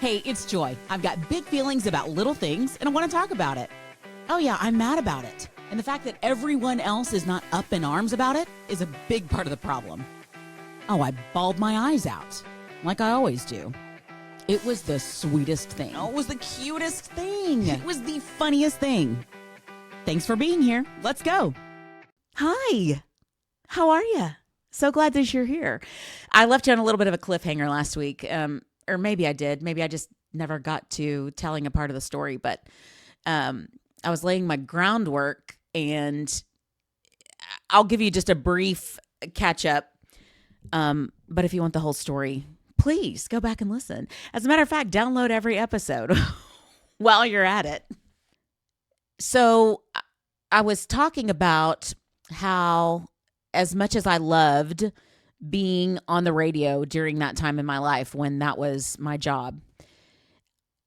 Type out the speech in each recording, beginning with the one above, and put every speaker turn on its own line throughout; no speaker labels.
Hey, it's Joy. I've got big feelings about little things, and I want to talk about it. Oh yeah, I'm mad about it. And the fact that everyone else is not up in arms about it is a big part of the problem. Oh, I bawled my eyes out, like I always do. It was the sweetest thing. Oh, it was the cutest thing. It was the funniest thing. Thanks for being here. Let's go. Hi. How are you? So glad that you're here. I left you on a little bit of a cliffhanger last week. Or maybe I did. Maybe I just never got to telling a part of the story. But I was laying my groundwork, and I'll give you just a brief catch up. But if you want the whole story, please go back and listen. As a matter of fact, download every episode while you're at it. So I was talking about how, as much as I loved being on the radio during that time in my life when that was my job,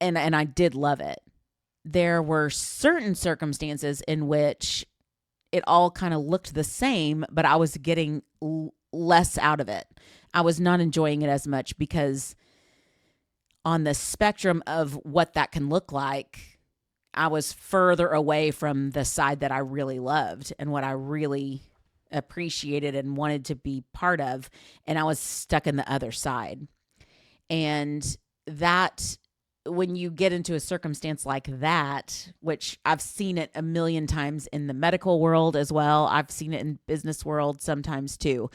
and I did love it, there were certain circumstances in which it all kind of looked the same, but I was getting less out of it. I was not enjoying it as much because on the spectrum of what that can look like, I was further away from the side that I really loved and what I really appreciated and wanted to be part of. And I was stuck in the other side. And that, when you get into a circumstance like that, which I've seen it a million times in the medical world as well, I've seen it in business world sometimes too.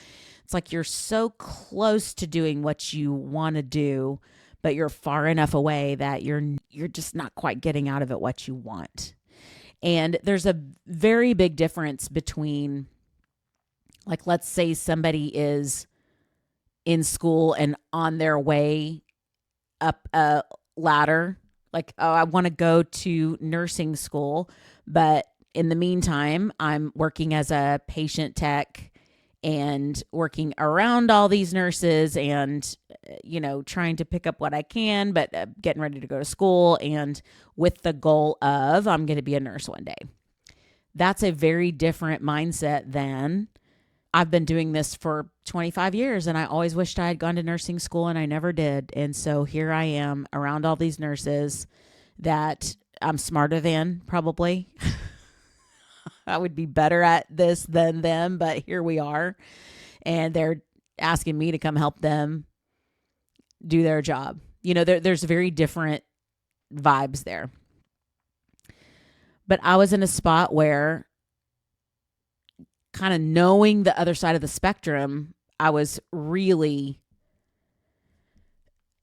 It's like you're so close to doing what you want to do, but you're far enough away that you're just not quite getting out of it what you want. And there's a very big difference between, like, let's say somebody is in school and on their way up a ladder, like, oh, I want to go to nursing school, but in the meantime, I'm working as a patient tech and working around all these nurses and, trying to pick up what I can, but getting ready to go to school and with the goal of I'm going to be a nurse one day. That's a very different mindset than I've been doing this for 25 years and I always wished I had gone to nursing school and I never did. And so here I am around all these nurses that I'm smarter than, probably. I would be better at this than them, but here we are. And they're asking me to come help them do their job. There's very different vibes there. But I was in a spot where, kind of knowing the other side of the spectrum, I was really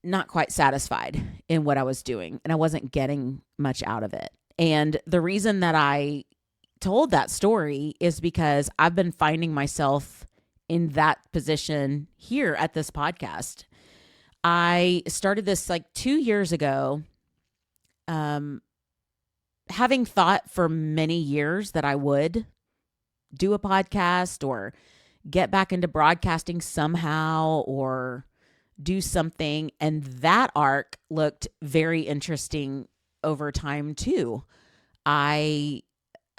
not quite satisfied in what I was doing, and I wasn't getting much out of it. And the reason that I told that story is because I've been finding myself in that position here at this podcast. I started this like 2 years ago, having thought for many years that I would do a podcast or get back into broadcasting somehow or do something. And that arc looked very interesting over time too. I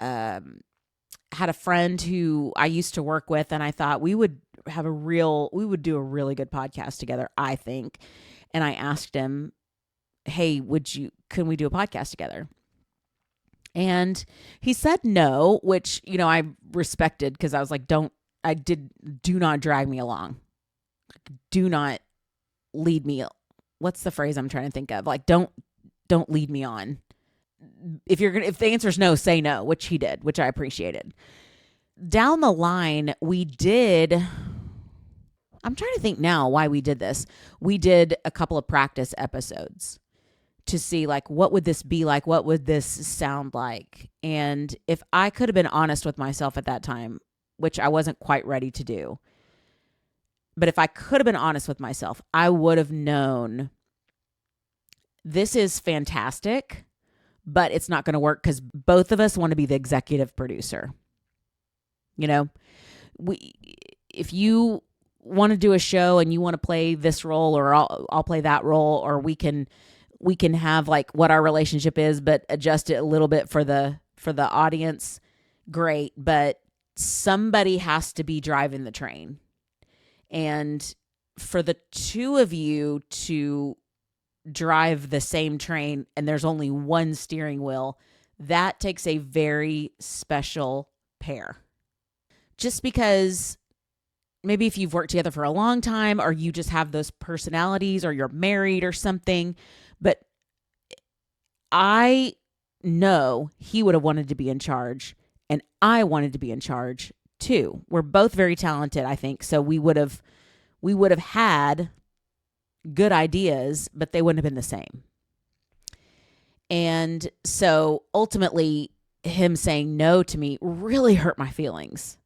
had a friend who I used to work with, and I thought we would do a really good podcast together, I think. And I asked him, hey, can we do a podcast together? And he said no, which, I respected, because I was like, do not drag me along. Do not lead me. What's the phrase I'm trying to think of? Like, don't lead me on. If the answer is no, say no, which he did, which I appreciated. Down the line, I'm trying to think now why we did this. We did a couple of practice episodes to see, like, what would this be like? What would this sound like? And if I could have been honest with myself at that time, which I wasn't quite ready to do, but if I could have been honest with myself, I would have known this is fantastic, but it's not going to work because both of us want to be the executive producer. If you want to do a show and you want to play this role, or I'll play that role, or we can have like what our relationship is, but adjust it a little bit for the audience. Great. But somebody has to be driving the train. And for the two of you to drive the same train and there's only one steering wheel, that takes a very special pair. Just because maybe if you've worked together for a long time or you just have those personalities or you're married or something, but I know he would have wanted to be in charge and I wanted to be in charge too. We're both very talented, I think. So we would have had good ideas, but they wouldn't have been the same. And so ultimately him saying no to me really hurt my feelings.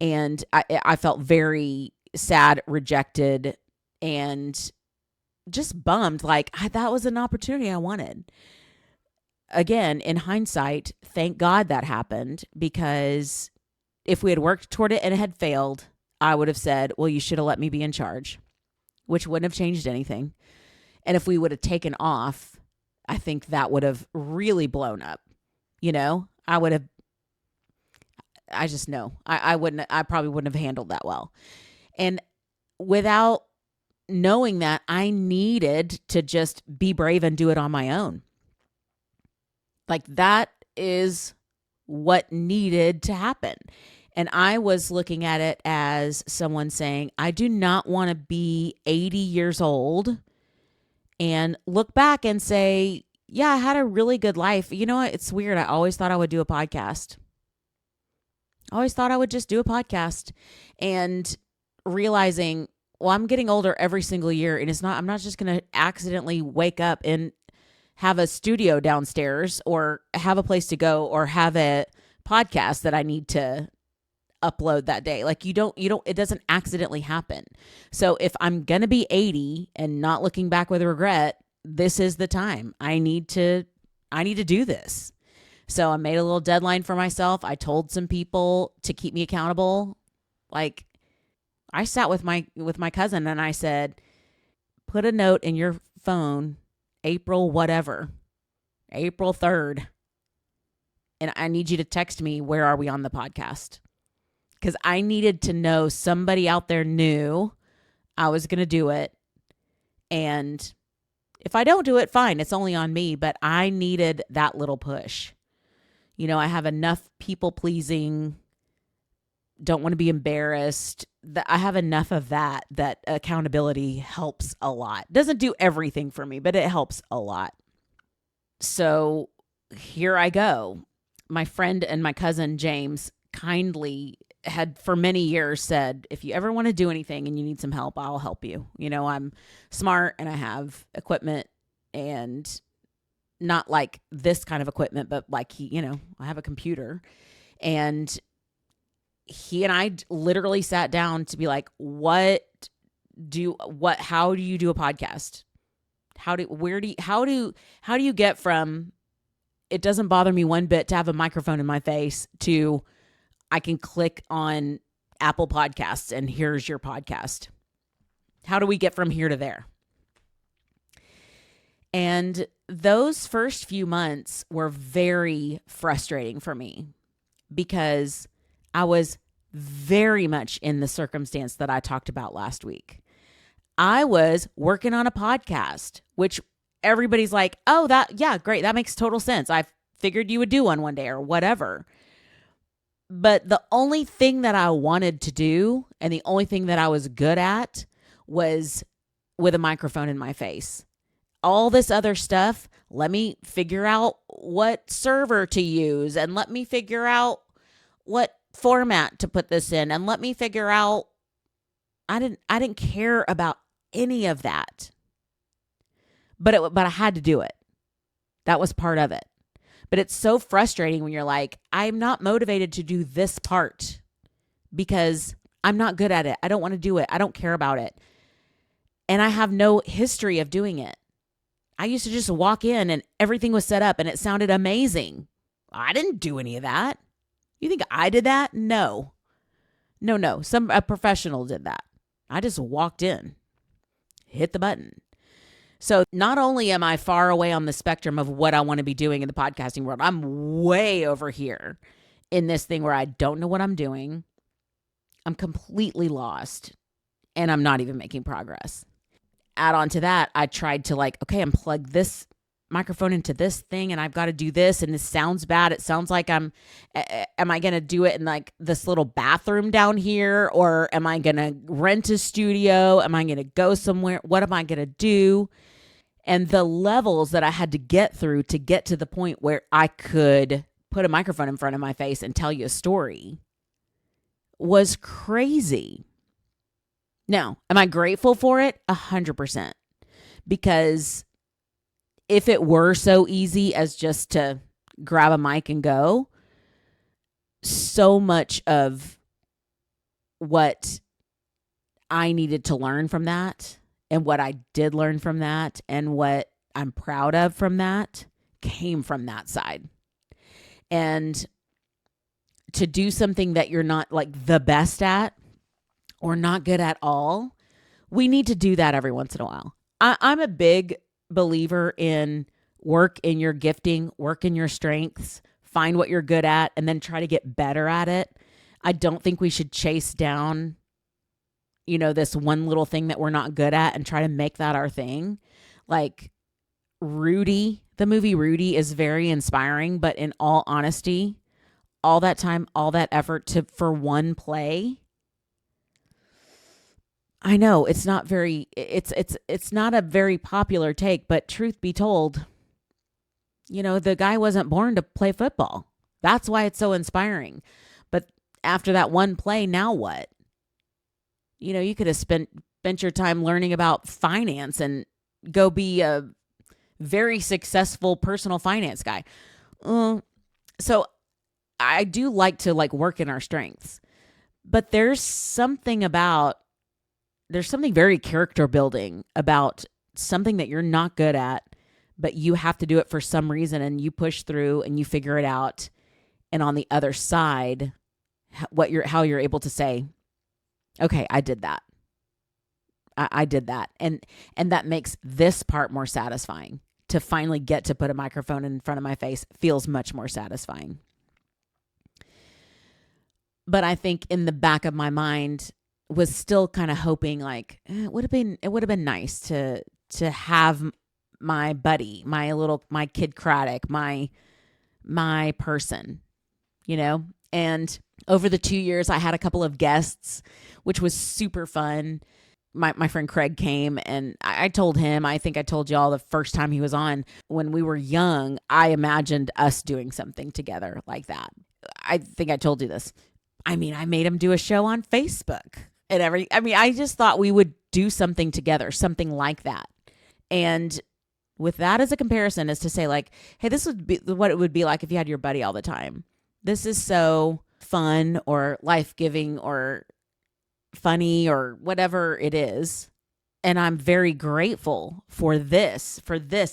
And I felt very sad, rejected, and just bummed. Like, that was an opportunity I wanted. Again, in hindsight, thank God that happened, because if we had worked toward it and it had failed, I would have said, well, you should have let me be in charge, which wouldn't have changed anything. And if we would have taken off, I think that would have really blown up. I just know I probably wouldn't have handled that well. And without knowing that, I needed to just be brave and do it on my own. Like, that is what needed to happen. And I was looking at it as someone saying, I do not want to be 80 years old and look back and say, yeah, I had a really good life. You know what? It's weird. I always thought I would do a podcast. I always thought I would just do a podcast, and realizing, well, I'm getting older every single year, and I'm not just going to accidentally wake up and have a studio downstairs or have a place to go or have a podcast that I need to upload that day. Like, it doesn't accidentally happen. So if I'm going to be 80 and not looking back with regret, this is the time. I need to do this. So I made a little deadline for myself. I told some people to keep me accountable. Like, I sat with my cousin and I said, put a note in your phone, April 3rd. And I need you to text me, where are we on the podcast? Because I needed to know somebody out there knew I was going to do it. And if I don't do it, fine, it's only on me. But I needed that little push. I have enough people pleasing, don't want to be embarrassed. I have enough of that accountability helps a lot. Doesn't do everything for me, but it helps a lot. So here I go. My friend and my cousin James kindly had for many years said, if you ever want to do anything and you need some help, I'll help you. I'm smart and I have equipment, and not like this kind of equipment, but like I have a computer. And he and I literally sat down to be like, how do you do a podcast? How do you get from, it doesn't bother me one bit to have a microphone in my face, to I can click on Apple Podcasts and here's your podcast? How do we get from here to there? And those first few months were very frustrating for me, because I was very much in the circumstance that I talked about last week. I was working on a podcast, which everybody's like, oh, great. That makes total sense. I figured you would do one day or whatever. But the only thing that I wanted to do, and the only thing that I was good at, was with a microphone in my face. All this other stuff, let me figure out what server to use, and let me figure out what format to put this in, and let me figure out, I didn't care about any of that. But I had to do it. That was part of it. But it's so frustrating when you're like, I'm not motivated to do this part because I'm not good at it. I don't want to do it. I don't care about it. And I have no history of doing it. I used to just walk in and everything was set up and it sounded amazing. I didn't do any of that. You think I did that? No. A professional did that. I just walked in, hit the button. So not only am I far away on the spectrum of what I want to be doing in the podcasting world, I'm way over here in this thing where I don't know what I'm doing. I'm completely lost and I'm not even making progress. add on to that, I tried to like, okay, unplug this microphone into this thing and I've got to do this and this sounds bad. It sounds like am I going to do it in like this little bathroom down here, or am I going to rent a studio? Am I going to go somewhere? What am I going to do? And the levels that I had to get through to get to the point where I could put a microphone in front of my face and tell you a story was crazy. Now, am I grateful for it? 100%. Because if it were so easy as just to grab a mic and go, so much of what I needed to learn from that, and what I did learn from that, and what I'm proud of from that, came from that side. And to do something that you're not like the best at or not good at all, we need to do that every once in a while. I'm a big believer in work in your gifting, work in your strengths, find what you're good at, and then try to get better at it. I don't think we should chase down, this one little thing that we're not good at and try to make that our thing. Like Rudy, the movie Rudy is very inspiring, but in all honesty, all that time, all that effort for one play, I know it's not not a very popular take, but truth be told, the guy wasn't born to play football. That's why it's so inspiring. But after that one play, now what? You could have spent your time learning about finance and go be a very successful personal finance guy. So I do like to work in our strengths, but there's something very character building about something that you're not good at, but you have to do it for some reason, and you push through and you figure it out. And on the other side, how you're able to say, okay, I did that. I did that. And that makes this part more satisfying. To finally get to put a microphone in front of my face feels much more satisfying. But I think in the back of my mind was still kind of hoping it would have been nice to have my buddy, my Kid Craddock, my person, and over the 2 years I had a couple of guests, which was super fun. My friend Craig came, and I told him, I think I told y'all the first time he was on, when we were young, I imagined us doing something together like that. I think I told you this. I made him do a show on Facebook and I just thought we would do something together, something like that. And with that as a comparison, is to say hey, this would be what it would be like if you had your buddy all the time. This is so fun or life-giving or funny or whatever it is. And I'm very grateful for this,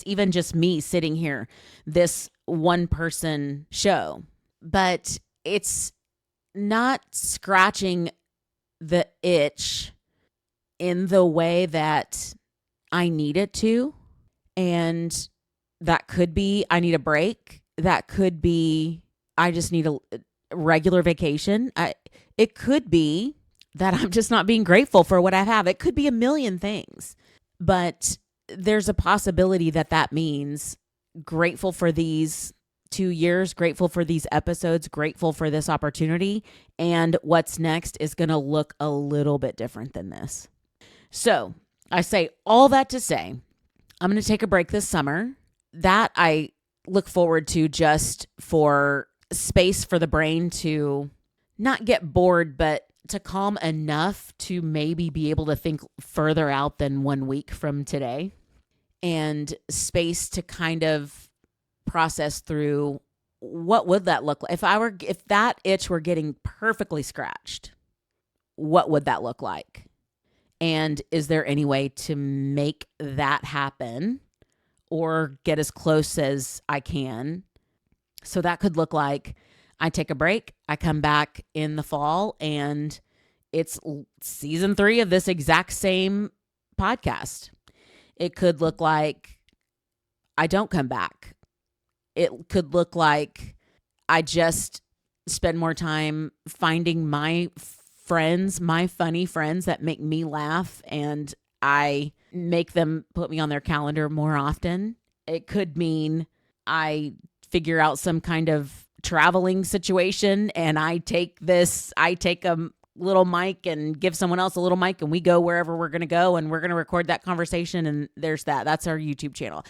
even just me sitting here, this one person show. But it's not scratching the itch in the way that I need it to. And that could be I need a break. That could be I just need a regular vacation. It could be that I'm just not being grateful for what I have. It could be a million things. But there's a possibility that means grateful for these 2 years, grateful for these episodes, grateful for this opportunity. And what's next is going to look a little bit different than this. So I say all that to say, I'm going to take a break this summer. That I look forward to, just for space for the brain to not get bored, but to calm enough to maybe be able to think further out than 1 week from today, and space to kind of process through what would that look like if that itch were getting perfectly scratched. What would that look like? And is there any way to make that happen or get as close as I can? So that could look like I take a break, I come back in the fall, and it's season 3 of this exact same podcast. It could look like I don't come back. It could look like I just spend more time finding my friends, my funny friends that make me laugh, and I make them put me on their calendar more often. It could mean I figure out some kind of traveling situation and I take a little mic and give someone else a little mic and we go wherever we're going to go and we're going to record that conversation, and there's that. That's our YouTube channel.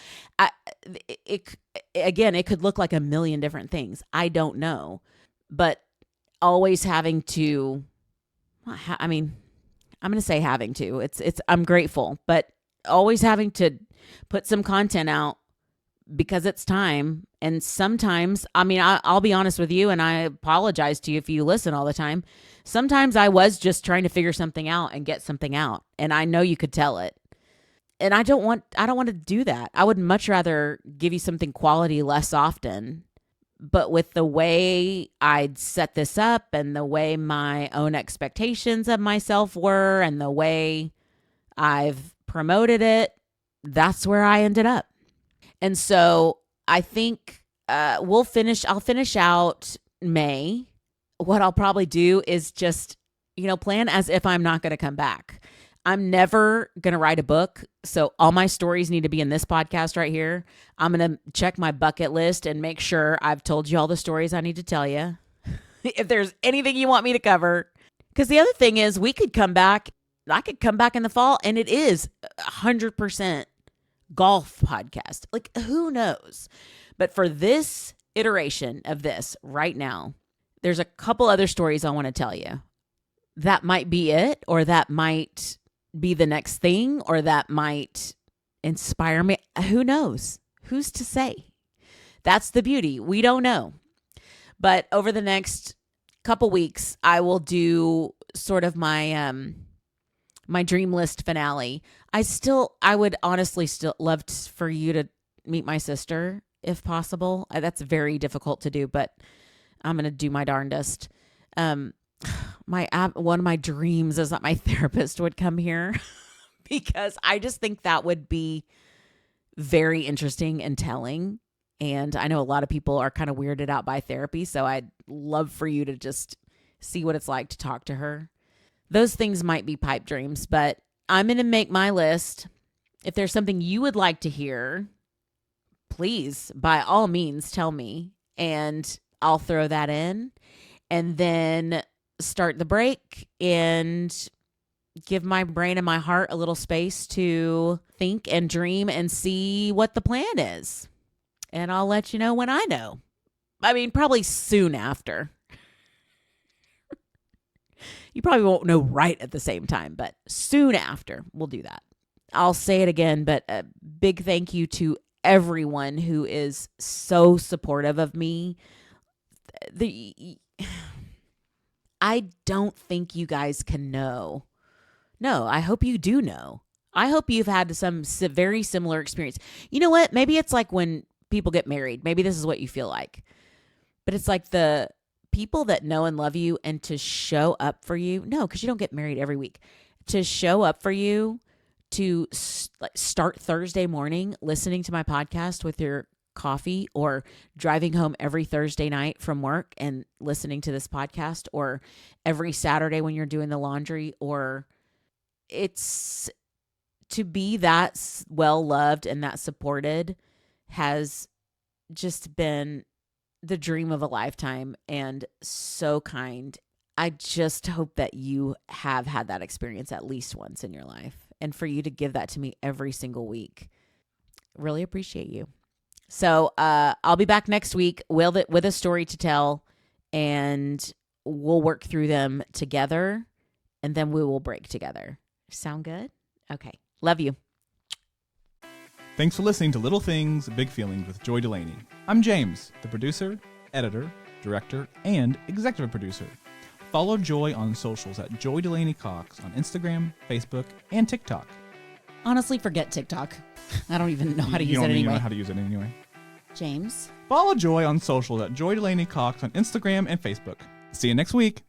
It could look like a million different things. I don't know. But always having to, I'm going to say having to. I'm grateful, but always having to put some content out because it's time. And sometimes, I'll be honest with you, and I apologize to you if you listen all the time. Sometimes I was just trying to figure something out and get something out, and I know you could tell it. And I don't want to do that. I would much rather give you something quality less often. But with the way I'd set this up and the way my own expectations of myself were and the way I've promoted it, that's where I ended up. And so I think I'll finish out May. What I'll probably do is just, plan as if I'm not going to come back. I'm never going to write a book. So all my stories need to be in this podcast right here. I'm going to check my bucket list and make sure I've told you all the stories I need to tell you. If there's anything you want me to cover. Because the other thing is I could come back in the fall and it is 100% golf podcast. Like, who knows? But for this iteration of this right now, there's a couple other stories I want to tell you. That might be it, or that might be the next thing, or that might inspire me. Who knows? Who's to say? That's the beauty. We don't know. But over the next couple weeks, I will do sort of my my dream list finale. I would honestly still love for you to meet my sister if possible. That's very difficult to do, but I'm going to do my darndest. One of my dreams is that my therapist would come here because I just think that would be very interesting and telling. And I know a lot of people are kind of weirded out by therapy, so I'd love for you to just see what it's like to talk to her. Those things might be pipe dreams, but I'm going to make my list. If there's something you would like to hear, please, by all means, tell me, and I'll throw that in. And then start the break and give my brain and my heart a little space to think and dream and see what the plan is. And I'll let you know when I know. Probably soon after. You probably won't know right at the same time, but soon after we'll do that. I'll say it again, but a big thank you to everyone who is so supportive of me. I don't think you guys can know. No, I hope you do know. I hope you've had some very similar experience. You know what? Maybe it's like when people get married. Maybe this is what you feel like. But it's like the people that know and love you and to show up for you. No, because you don't get married every week. To show up for you, to start Thursday morning listening to my podcast with your coffee, or driving home every Thursday night from work and listening to this podcast, or every Saturday when you're doing the laundry, or it's to be that well loved and that supported has just been the dream of a lifetime and so kind. I just hope that you have had that experience at least once in your life, and for you to give that to me every single week. Really appreciate you. So I'll be back next week with a story to tell, and we'll work through them together, and then we will break together. Sound good? Okay. Love you.
Thanks for listening to Little Things, Big Feelings with Joy Delaney. I'm James, the producer, editor, director, and executive producer. Follow Joy on socials at Joy Delaney Cox on Instagram, Facebook, and TikTok.
Honestly, forget TikTok. I don't even know how to use it
anyway. You
anyway.
don't know how to use it anyway.
James?
Follow Joy on socials at Joy Delaney Cox on Instagram and Facebook. See you next week.